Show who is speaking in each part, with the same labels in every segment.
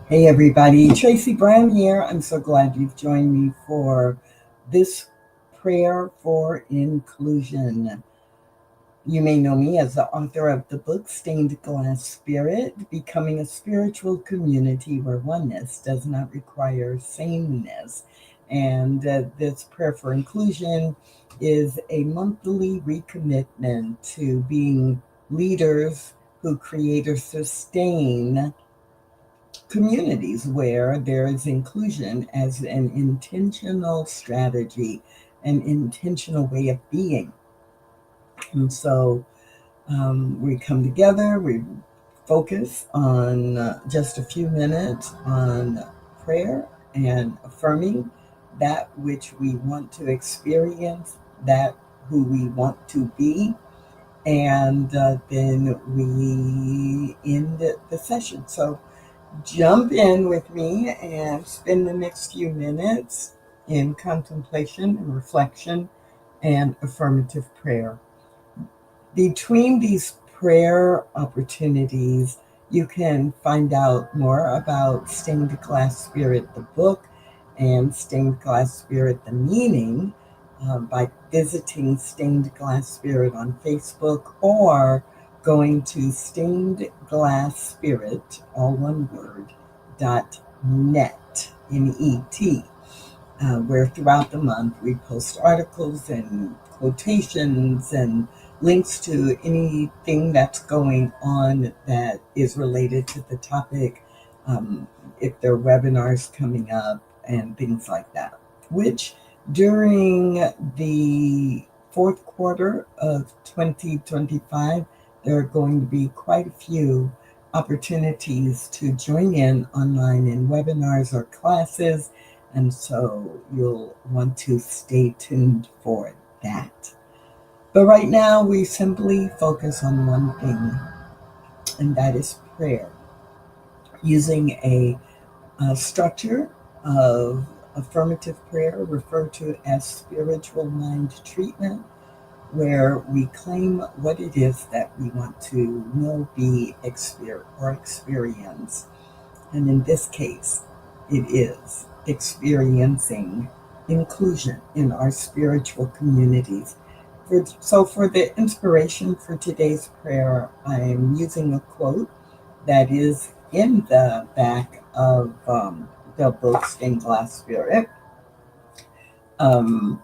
Speaker 1: Hey everybody, Tracy Brown here. I'm so glad you've joined me for this prayer for inclusion. You may know me as the author of the book Stained Glass Spirit, Becoming a Spiritual Community Where Oneness Does Not Require Sameness. And this prayer for inclusion is a monthly recommitment to being leaders who create or sustain communities where there is inclusion as an intentional strategy, an intentional way of being. And so we come together, we focus on just a few minutes on prayer and affirming that which we want to experience, that who we want to be, and then we end the session. So jump in with me and spend the next few minutes in contemplation and reflection and affirmative prayer. Between these prayer opportunities, you can find out more about Stained Glass Spirit, the book, and Stained Glass Spirit, the meaning, by visiting Stained Glass Spirit on Facebook or going to Stained Glass Spirit, all one word, .net, N-E-T, where throughout the month we post articles and quotations and links to anything that's going on that is related to the topic, if there are webinars coming up and things like that, which during the fourth quarter of 2025, there are going to be quite a few opportunities to join in online in webinars or classes, and so you'll want to stay tuned for that. But right now, we simply focus on one thing, and that is prayer, using a structure of affirmative prayer referred to as spiritual mind treatment, where we claim what it is that we want to know, be, experience. And in this case, it is experiencing inclusion in our spiritual communities. So, for the inspiration for today's prayer, I'm using a quote that is in the back of the book, Stained Glass Spirit. Um,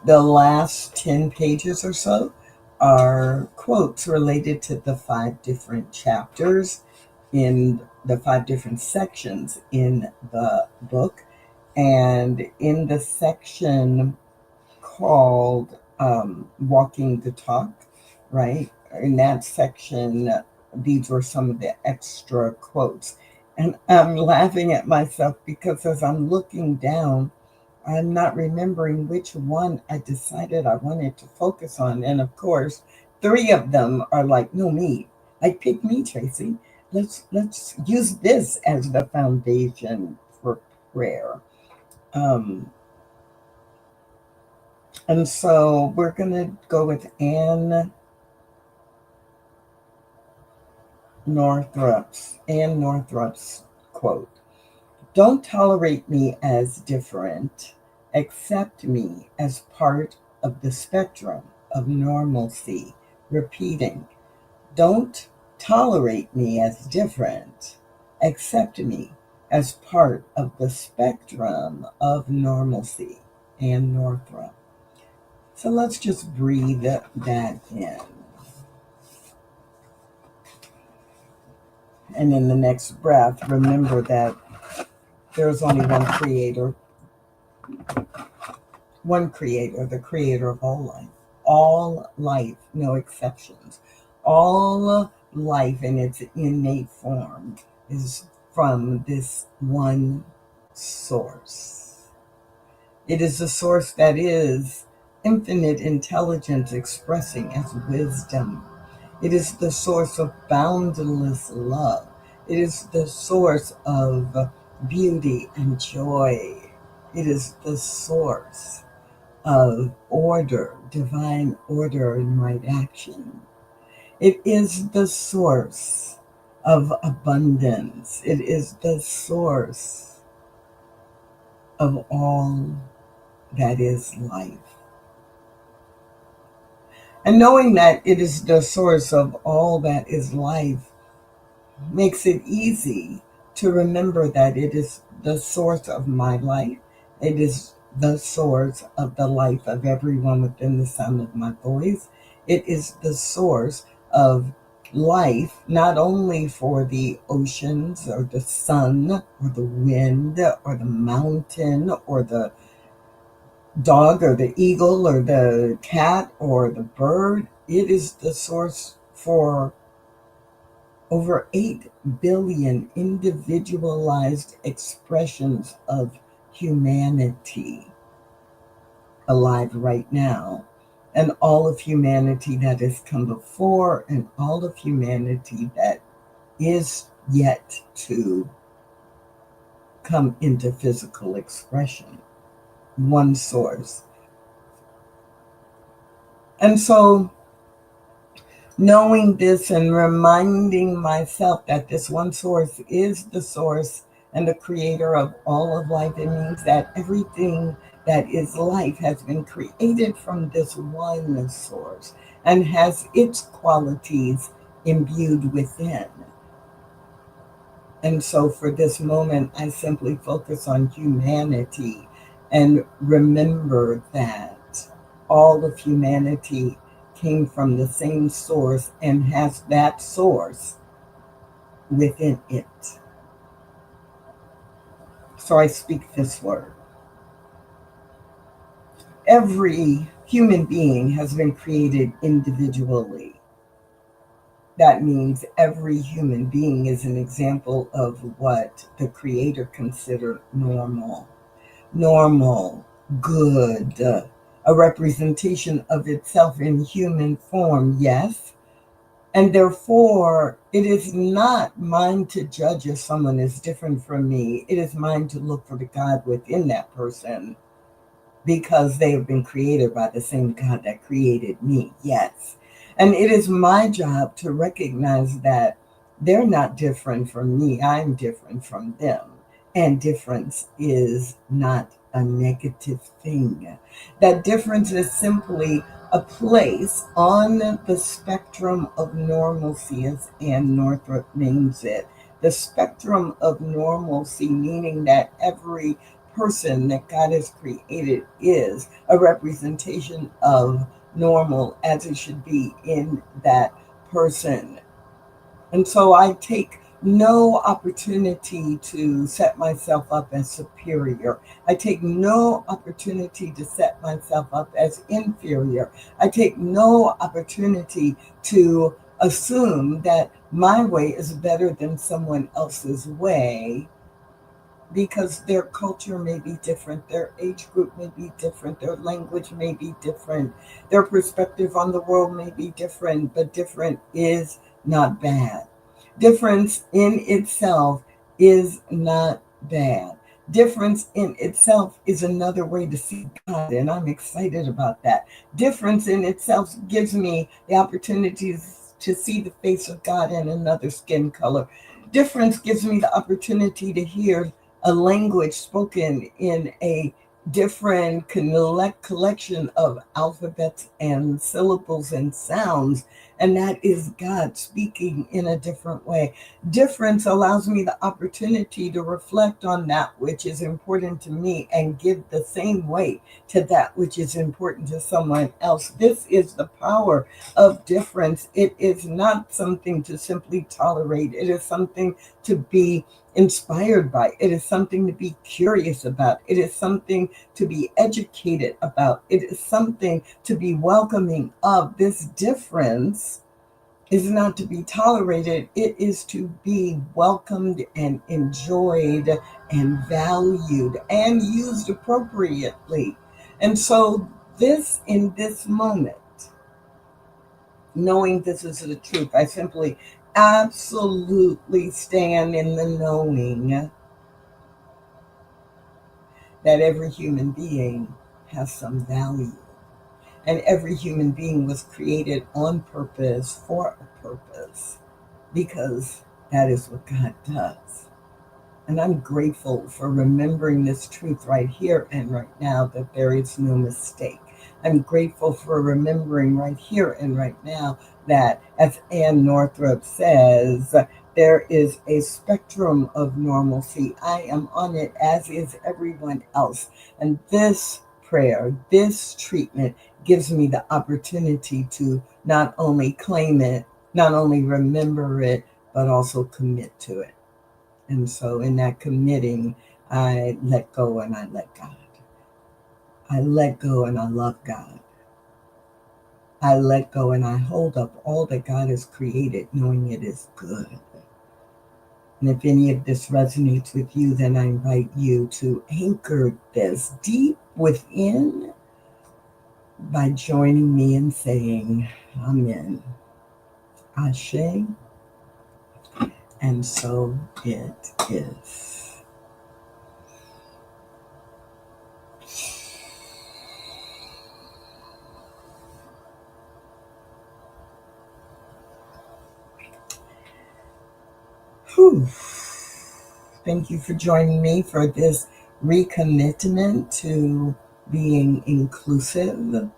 Speaker 1: the last 10 pages or so are quotes related to the 5 different chapters in the 5 different sections in the book. And in the section called Walking the Talk, right? In that section, these were some of the extra quotes. And I'm laughing at myself because as I'm looking down, I'm not remembering which one I decided I wanted to focus on. And of course, 3 of them are like, no, me. Like, pick me, Tracy. Let's use this as the foundation for prayer. Um, and so we're gonna go with Anne Northrup's quote. Don't tolerate me as different. Accept me as part of the spectrum of normalcy. Repeating, don't tolerate me as different. Accept me as part of the spectrum of normalcy. Anne Northrop. So let's just breathe that in. And in the next breath, remember that there's only one creator, the creator of all life. All life, no exceptions. All life in its innate form is from this one source. It is the source that is infinite intelligence expressing as wisdom. It is the source of boundless love. It is the source of beauty and joy. It is the source of order, divine order and right action. It is the source of abundance. It is the source of all that is life. And knowing that it is the source of all that is life makes it easy to remember that it is the source of my life. It is the source of the life of everyone within the sound of my voice. It is the source of life, not only for the oceans or the sun or the wind or the mountain or the dog or the eagle or the cat or the bird. It is the source for over 8 billion individualized expressions of humanity alive right now, and all of humanity that has come before, and all of humanity that is yet to come into physical expression. One source. And so, knowing this and reminding myself that this one source is the source and the creator of all of life, it means that everything that is life has been created from this one source and has its qualities imbued within. And so for this moment, I simply focus on humanity and remember that all of humanity came from the same source and has that source within it. So I speak this word. Every human being has been created individually. That means every human being is an example of what the Creator considered normal. Normal, good, a representation of itself in human form, yes. And therefore, it is not mine to judge if someone is different from me. It is mine to look for the God within that person because they have been created by the same God that created me, yes. And it is my job to recognize that they're not different from me. I'm different from them. And difference is not a negative thing. That difference is simply a place on the spectrum of normalcy, as Ann Northrop names it. The spectrum of normalcy, meaning that every person that God has created is a representation of normal as it should be in that person. And so I take no opportunity to set myself up as superior. I take no opportunity to set myself up as inferior. I take no opportunity to assume that my way is better than someone else's way, because their culture may be different, their age group may be different, their language may be different, their perspective on the world may be different, but different is not bad. Difference in itself is not bad. Difference in itself is another way to see God, and I'm excited about that. Difference in itself gives me the opportunities to see the face of God in another skin color. Difference gives me the opportunity to hear a language spoken in a different collection of alphabets and syllables and sounds, and that is God speaking in a different way. Difference allows me the opportunity to reflect on that which is important to me and give the same weight to that which is important to someone else. This is the power of difference. It is not something to simply tolerate. It is something to be inspired by. It is something to be curious about. It is something to be educated about. It is something to be welcoming of. This difference is not to be tolerated. It is to be welcomed and enjoyed and valued and used appropriately. And so in this moment, knowing this is the truth, I simply absolutely stand in the knowing that every human being has some value. And every human being was created on purpose, for a purpose, because That is what God does. And I'm grateful for remembering this truth right here and right now, that there is no mistake. I'm grateful for remembering right here and right now that, as Ann Northrop says, there is a spectrum of normalcy. I am on it, as is everyone else. And this prayer, this treatment gives me the opportunity to not only claim it, not only remember it, but also commit to it. And so in that committing, I let go and I let God. I let go and I love God. I let go and I hold up all that God has created, knowing it is good. And if any of this resonates with you, then I invite you to anchor this deep within by joining me in saying, Amen. Ashe, and so it is. Whew. Thank you for joining me for this recommitment to being inclusive.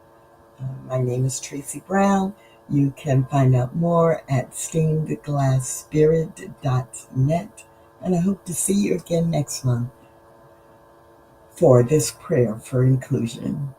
Speaker 1: My name is Tracy Brown. You can find out more at stainedglassspirit.net. And I hope to see you again next month for this prayer for inclusion.